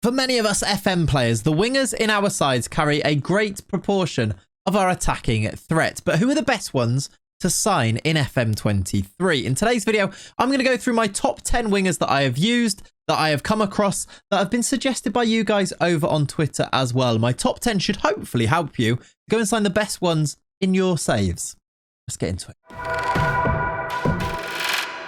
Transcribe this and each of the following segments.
For many of us FM players, the wingers in our sides carry a great proportion of our attacking threat. But who are the best ones to sign in FM23? In today's video, I'm going to go through my top 10 wingers that I have used, that I have come across, that have been suggested by you guys over on Twitter as well. My top 10 should hopefully help you go and sign the best ones in your saves. Let's get into it.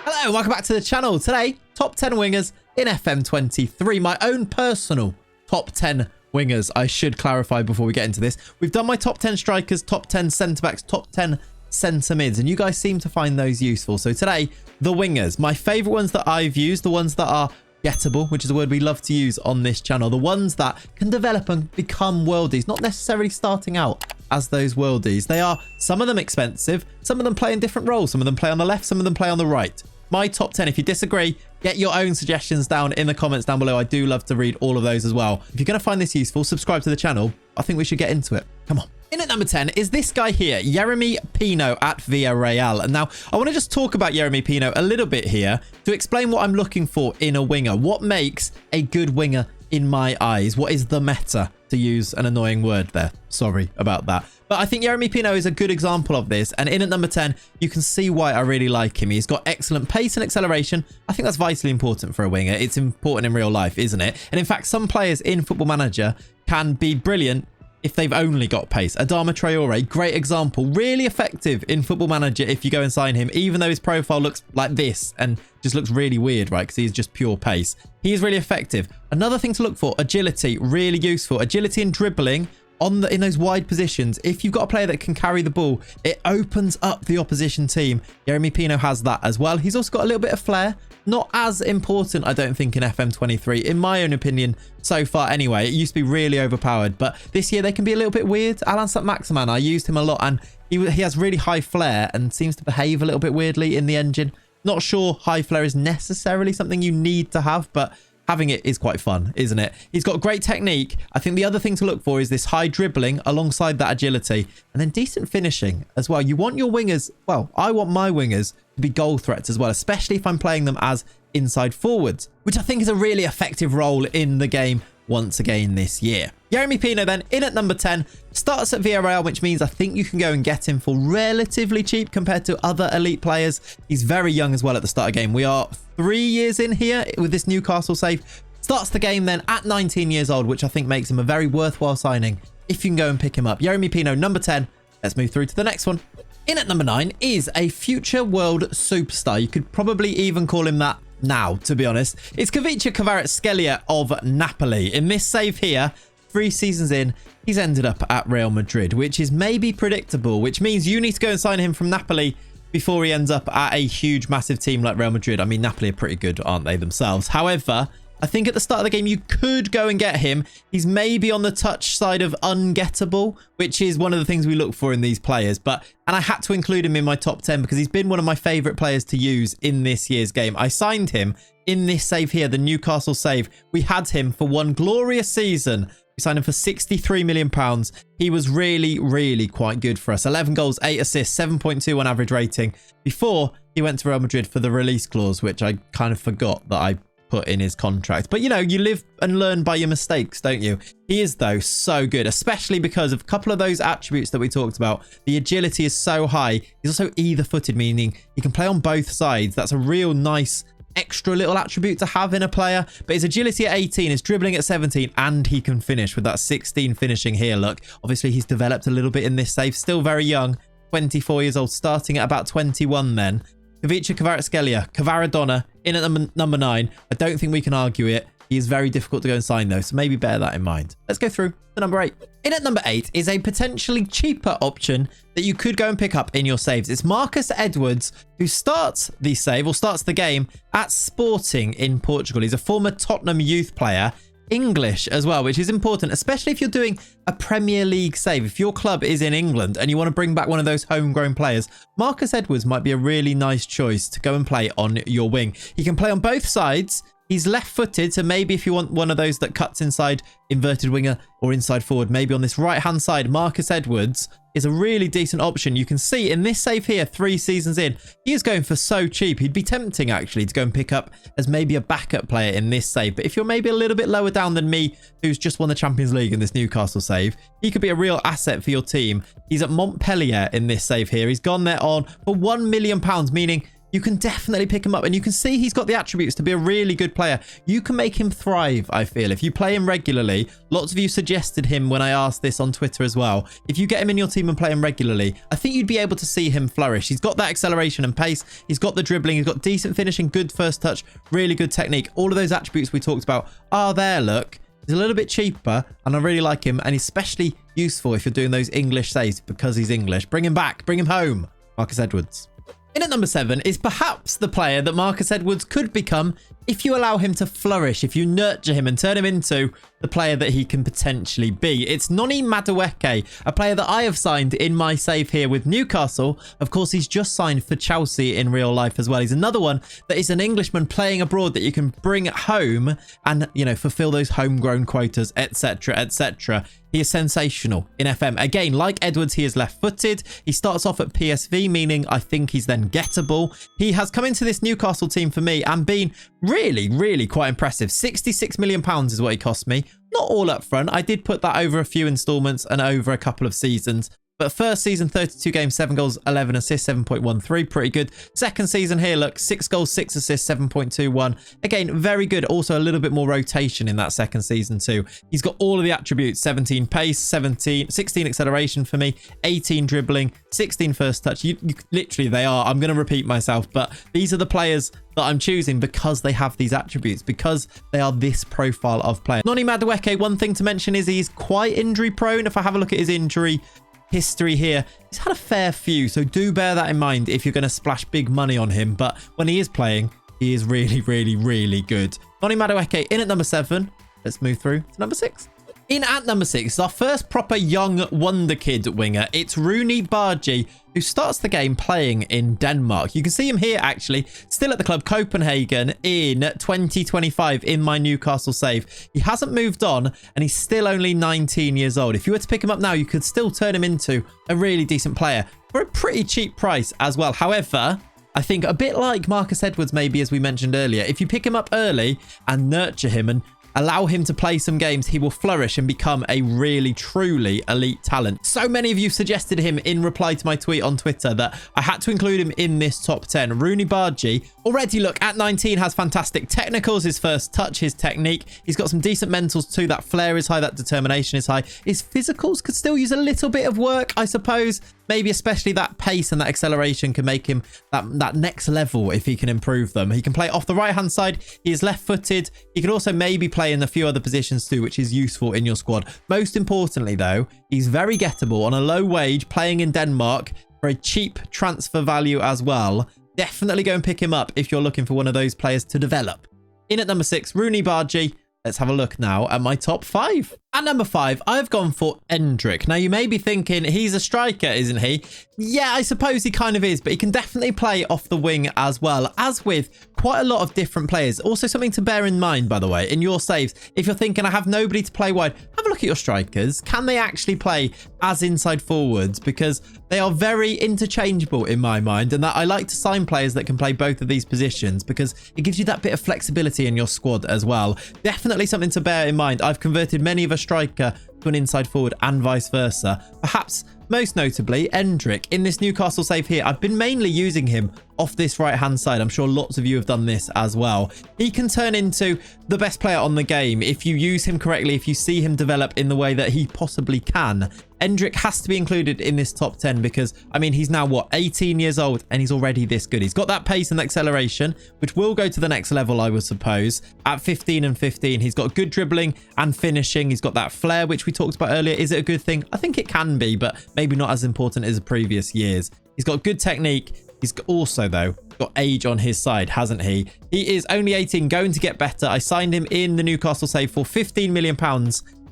Hello, welcome back to the channel. Today, top 10 wingers in FM23. My own personal top 10 wingers, I should clarify before we get into this. We've done my top 10 strikers, top 10 centre-backs, top 10 centre mids, and you guys seem to find those useful. So today, the wingers, my favourite ones that I've used, the ones that are gettable, which is a word we love to use on this channel, the ones that can develop and become worldies, not necessarily starting out as those worldies. They are, some of them expensive, some of them play in different roles, some of them play on the left, some of them play on the right. My top 10, if you disagree, get your own suggestions down in the comments down below. I do love to read all of those as well. If you're going to find this useful, subscribe to the channel. I think we should get into it. Come on. In at number 10 is this guy here, Yeremy Pino at Villarreal. And now I want to just talk about Yeremy Pino a little bit here to explain what I'm looking for in a winger. What makes a good winger in my eyes? What is the meta, to use an annoying word there? Sorry about that. But I think Yeremy Pino is a good example of this. And in at number 10, you can see why I really like him. He's got excellent pace and acceleration. I think that's vitally important for a winger. It's important in real life, isn't it? And in fact, some players in Football Manager can be brilliant if they've only got pace. Adama Traore, great example. Really effective in Football Manager if you go and sign him, even though his profile looks like this and just looks really weird, right? Because he's just pure pace. He is really effective. Another thing to look for, agility, really useful. Agility and dribbling in those wide positions. If you've got a player that can carry the ball, it opens up the opposition team. Yeremy Pino has that as well. He's also got a little bit of flair. Not as important, I don't think, in FM23, in my own opinion, so far anyway. It used to be really overpowered, but this year they can be a little bit weird. Alan Saint-Maximin, I used him a lot, and he has really high flair and seems to behave a little bit weirdly in the engine. Not sure high flair is necessarily something you need to have, but having it is quite fun, isn't it? He's got great technique. I think the other thing to look for is this high dribbling alongside that agility, and then decent finishing as well. You want your wingers, well, I want my wingers to be goal threats as well, especially if I'm playing them as inside forwards, which I think is a really effective role in the game once again this year. Yeremy Pino then in at number 10, starts at Villarreal, which means I think you can go and get him for relatively cheap compared to other elite players. He's very young as well at the start of the game. We are 3 years in here with this Newcastle save. Starts the game then at 19 years old, which I think makes him a very worthwhile signing if you can go and pick him up. Yeremy Pino, number 10. Let's move through to the next one. In at number 9 is a future world superstar. You could probably even call him that now, to be honest. It's Khvicha Kvaratskhelia of Napoli. In this save here, 3 seasons in, he's ended up at Real Madrid, which is maybe predictable, which means you need to go and sign him from Napoli before he ends up at a huge, massive team like Real Madrid. I mean, Napoli are pretty good, aren't they, themselves? However, I think at the start of the game, you could go and get him. He's maybe on the touch side of ungettable, which is one of the things we look for in these players. And I had to include him in my top 10 because he's been one of my favourite players to use in this year's game. I signed him in this save here, the Newcastle save. We had him for one glorious season. We signed him for £63 million. He was really, really quite good for us. 11 goals, 8 assists, 7.2 on average rating before he went to Real Madrid for the release clause, which I kind of forgot that I put in his contract. But you know, you live and learn by your mistakes, don't you? He is though so good, especially because of a couple of those attributes that we talked about. The agility is so high. He's also either footed, meaning he can play on both sides. That's a real nice extra little attribute to have in a player. But his agility at 18, his dribbling at 17, and he can finish with that 16 finishing here. Look, obviously he's developed a little bit in this save, still very young, 24 years old, starting at about 21 then. Khvicha Kvaratskhelia, Kvaradona in at number 9. I don't think we can argue it. He is very difficult to go and sign though, so maybe bear that in mind. Let's go through to number 8. In at number 8 is a potentially cheaper option that you could go and pick up in your saves. It's Marcus Edwards, who starts the save, or starts the game, at Sporting in Portugal. He's a former Tottenham youth player. English as well, which is important, especially if you're doing a Premier League save. If your club is in England and you want to bring back one of those homegrown players, Marcus Edwards might be a really nice choice to go and play on your wing. He can play on both sides. He's left-footed, so maybe if you want one of those that cuts inside inverted winger or inside forward, maybe on this right-hand side, Marcus Edwards is a really decent option. You can see in this save here, 3 seasons in, he is going for so cheap. He'd be tempting, actually, to go and pick up as maybe a backup player in this save. But if you're maybe a little bit lower down than me, who's just won the Champions League in this Newcastle save, he could be a real asset for your team. He's at Montpellier in this save here. He's gone there on for £1 million, meaning you can definitely pick him up, and you can see he's got the attributes to be a really good player. You can make him thrive, I feel, if you play him regularly. Lots of you suggested him when I asked this on Twitter as well. If you get him in your team and play him regularly, I think you'd be able to see him flourish. He's got that acceleration and pace. He's got the dribbling. He's got decent finishing, good first touch, really good technique. All of those attributes we talked about are there, look. He's a little bit cheaper, and I really like him, and he's especially useful if you're doing those English saves because he's English. Bring him back. Bring him home. Marcus Edwards. In at number 7 is perhaps the player that Marcus Edwards could become if you allow him to flourish, if you nurture him and turn him into the player that he can potentially be. It's Noni Madueke, a player that I have signed in my save here with Newcastle. Of course, he's just signed for Chelsea in real life as well. He's another one that is an Englishman playing abroad that you can bring home and, you know, fulfill those homegrown quotas, etc., etc. He is sensational in FM. Again, like Edwards, he is left-footed. He starts off at PSV, meaning I think he's then gettable. He has come into this Newcastle team for me and been really quite impressive. £66 million is what he cost me. Not all up front. I did put that over a few installments and over a couple of seasons. But first season, 32 games, 7 goals, 11 assists, 7.13. Pretty good. Second season here, look, 6 goals, 6 assists, 7.21. Again, very good. Also a little bit more rotation in that second season too. He's got all of the attributes. 17 pace, 16 acceleration for me, 18 dribbling, 16 first touch. You literally, they are. I'm going to repeat myself, but these are the players that I'm choosing because they have these attributes, because they are this profile of player. Noni Madueke, one thing to mention is he's quite injury prone. If I have a look at his injury history here, he's had a fair few, so do bear that in mind if you're going to splash big money on him. But when he is playing, he is really good. Noni Madueke in at number 7. Let's move through to number 6. In at number 6 is our first proper young wonder kid winger. It's Roony Bardghji, who starts the game playing in Denmark. You can see him here, actually, still at the club Copenhagen in 2025 in my Newcastle save. He hasn't moved on, and he's still only 19 years old. If you were to pick him up now, you could still turn him into a really decent player for a pretty cheap price as well. However, I think a bit like Marcus Edwards, maybe, as we mentioned earlier, if you pick him up early and nurture him and allow him to play some games, he will flourish and become a really, truly elite talent. So many of you suggested him in reply to my tweet on Twitter that I had to include him in this top 10. Roony Bardghji, already, look, at 19 has fantastic technicals, his first touch, his technique. He's got some decent mentals too. That flair is high, that determination is high. His physicals could still use a little bit of work, I suppose. Maybe especially that pace and that acceleration can make him that next level if he can improve them. He can play off the right-hand side. He is left-footed. He can also maybe play in a few other positions too, which is useful in your squad. Most importantly, though, he's very gettable on a low wage, playing in Denmark for a cheap transfer value as well. Definitely go and pick him up if you're looking for one of those players to develop. In at number 6, Roony Bardghji. Let's have a look now at my top 5. At number 5, I've gone for Endrick. Now, you may be thinking, he's a striker, isn't he? Yeah, I suppose he kind of is, but he can definitely play off the wing as well, as with quite a lot of different players. Also, something to bear in mind, by the way, in your saves, if you're thinking, I have nobody to play wide, have a look at your strikers. Can they actually play as inside forwards? Because they are very interchangeable in my mind, and that I like to sign players that can play both of these positions because it gives you that bit of flexibility in your squad as well. Definitely something to bear in mind. I've converted many of a striker to an inside forward and vice versa. Perhaps most notably Endrick in this Newcastle save here. I've been mainly using him off this right hand side. I'm sure lots of you have done this as well. He can turn into the best player on the game if you use him correctly, if you see him develop in the way that he possibly can. Endrick has to be included in this top 10 because, I mean, he's now, what, 18 years old and he's already this good. He's got that pace and acceleration, which will go to the next level, I would suppose. At 15 and 15, he's got good dribbling and finishing. He's got that flair, which we talked about earlier. Is it a good thing? I think it can be, but maybe not as important as the previous years. He's got good technique. He's also, though, got age on his side, hasn't he? He is only 18, going to get better. I signed him in the Newcastle save for £15 million.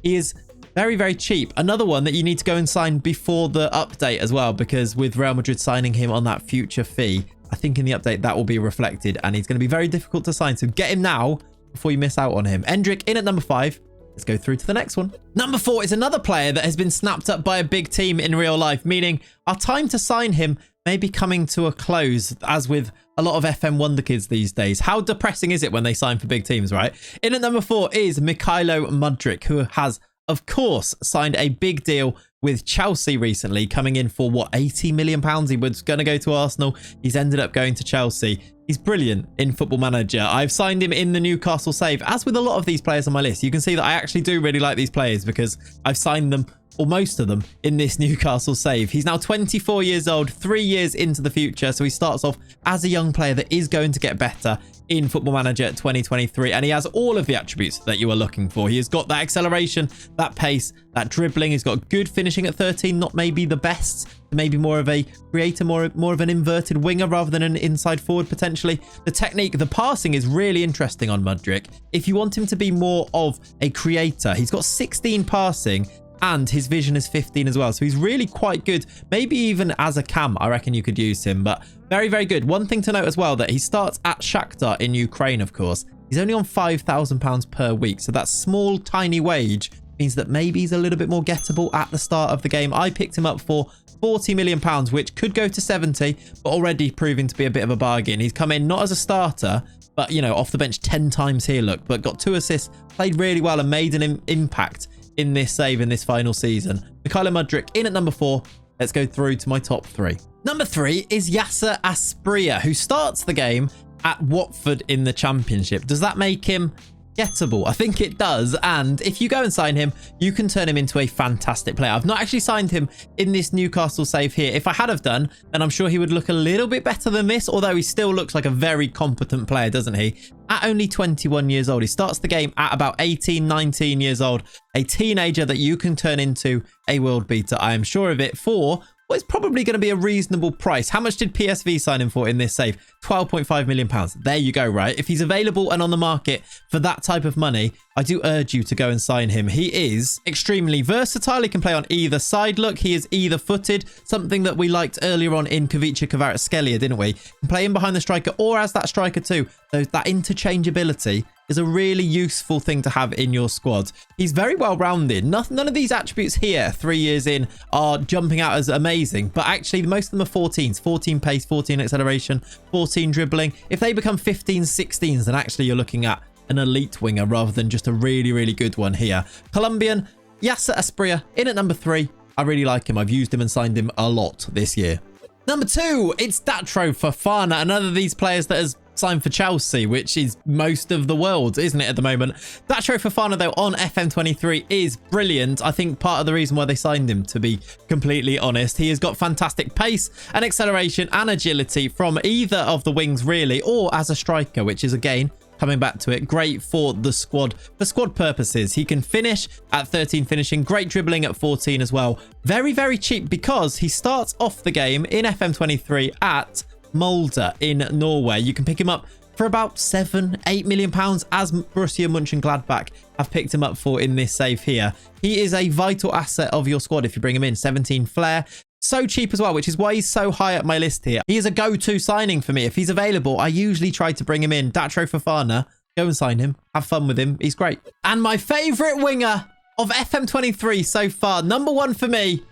He is very cheap. Another one that you need to go and sign before the update as well, because with Real Madrid signing him on that future fee, I think in the update that will be reflected and he's going to be very difficult to sign. So get him now before you miss out on him. Endrick in at number 5. Let's go through to the next one. Number 4 is another player that has been snapped up by a big team in real life, meaning our time to sign him may be coming to a close, as with a lot of FM Wonder Kids these days. How depressing is it when they sign for big teams, right? In at number 4 is Mykhailo Mudryk, who has, of course, signed a big deal with Chelsea recently, coming in for, what, £80 million? He was going to go to Arsenal. He's ended up going to Chelsea. He's brilliant in Football Manager. I've signed him in the Newcastle save. As with a lot of these players on my list, you can see that I actually do really like these players because I've signed them, or most of them, in this Newcastle save. He's now 24 years old, 3 years into the future. So he starts off as a young player that is going to get better in Football Manager 2023. And he has all of the attributes that you are looking for. He has got that acceleration, that pace, that dribbling. He's got good finishing at 13, not maybe the best, maybe more of a creator, more of an inverted winger rather than an inside forward potentially. The technique, the passing is really interesting on Mudryk. If you want him to be more of a creator, he's got 16 passing and his vision is 15 as well. So he's really quite good. Maybe even as a cam, I reckon you could use him, but very, very good. One thing to note as well, that he starts at Shakhtar in Ukraine, of course. He's only on £5,000 per week. So that small, tiny wage means that maybe he's a little bit more gettable at the start of the game. I picked him up for £40 million, which could go to 70, but already proving to be a bit of a bargain. He's come in not as a starter, but, you know, off the bench 10 times here, look, but got 2 assists, played really well and made an impact in this save in this final season. Mykhailo Mudryk in at number 4. Let's go through to my top 3. Number 3 is Yaser Asprilla, who starts the game at Watford in the Championship. Does that make him gettable? I think it does. And if you go and sign him, you can turn him into a fantastic player. I've not actually signed him in this Newcastle save here. If I had have done, then I'm sure he would look a little bit better than this, although he still looks like a very competent player, doesn't he? At only 21 years old, he starts the game at about 18, 19 years old, a teenager that you can turn into a world beater. I am sure of it, for well, it's probably going to be a reasonable price. How much did PSV sign him for in this save? £12.5 million. There you go, right? If he's available and on the market for that type of money, I do urge you to go and sign him. He is extremely versatile. He can play on either side. Look, he is either footed, something that we liked earlier on in Khvicha Kvaratskhelia, didn't we? Can play in behind the striker or as that striker too. So that interchangeability is a really useful thing to have in your squad. He's very well rounded. None of these attributes here 3 years in are jumping out as amazing, but actually most of them are 14s. 14 pace, 14 acceleration, 14 dribbling. If they become 15s, 16s, then actually you're looking at an elite winger rather than just a really, really good one here. Colombian Yaser Asprilla in at number 3. I really like him. I've used him and signed him a lot this year. Number 2, it's Datro Fofana, another of these players that has signed for Chelsea, which is most of the world, isn't it, at the moment? Datro Fofana, though, on FM23 is brilliant. I think part of the reason why they signed him, to be completely honest. He has got fantastic pace and acceleration and agility from either of the wings, really, or as a striker, which is, again, coming back to it, great for the squad, for squad purposes. He can finish at 13 finishing, great dribbling at 14 as well. Very, very cheap because he starts off the game in FM23 at Molde in Norway. You can pick him up for about £7-8 million, as Borussia Mönchengladbach have picked him up for in this save here. He is a vital asset of your squad if you bring him in. 17 flair. So cheap as well, which is why he's so high up my list here. He is a go-to signing for me. If he's available, I usually try to bring him in. Datro Fofana, go and sign him. Have fun with him. He's great. And my favourite winger of FM23 so far, number 1 for me,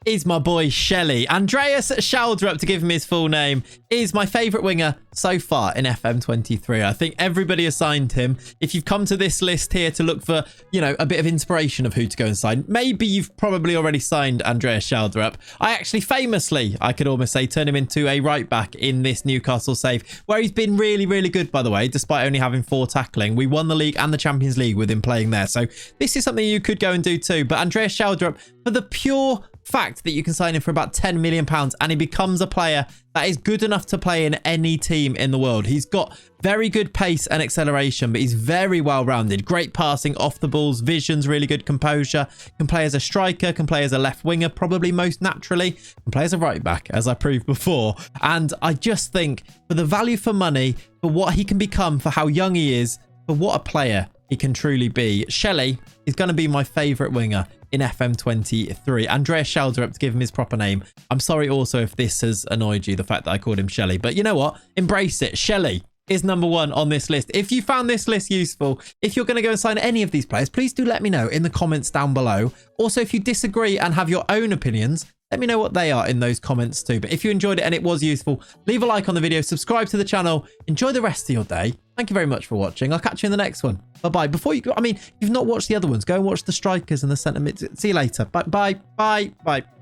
is my boy Shelly. Andreas Schjelderup, to give him his full name, is my favourite winger so far in FM23. I think everybody assigned him. If you've come to this list here to look for, you know, a bit of inspiration of who to go and sign, maybe you've probably already signed Andreas Schjelderup. I actually famously, I could almost say, turn him into a right back in this Newcastle save, where he's been really, really good, by the way, despite only having 4 tackling. We won the league and the Champions League with him playing there. So this is something you could go and do too. But Andreas Schjelderup, for the pure fact that you can sign him for about £10 million and he becomes a player that is good enough to play in any team in the world. He's got very good pace and acceleration, but he's very well rounded. Great passing off the balls, vision's really good, composure. Can play as a striker, can play as a left winger, probably most naturally. Can play as a right back, as I proved before. And I just think for the value for money, for what he can become, for how young he is, for what a player he can truly be, Shelly is going to be my favourite winger in FM23. Andreas Schjelderup, to give him his proper name. I'm sorry also if this has annoyed you, the fact that I called him Shelly, but you know what? Embrace it. Shelly is number 1 on this list. If you found this list useful, if you're going to go and sign any of these players, please do let me know in the comments down below. Also, if you disagree and have your own opinions, let me know what they are in those comments too. But if you enjoyed it and it was useful, leave a like on the video, subscribe to the channel, enjoy the rest of your day. Thank you very much for watching. I'll catch you in the next one. Bye-bye. Before you go, I mean, if you've not watched the other ones, go and watch the strikers and the centre mid. See you later. Bye. Bye. Bye. Bye.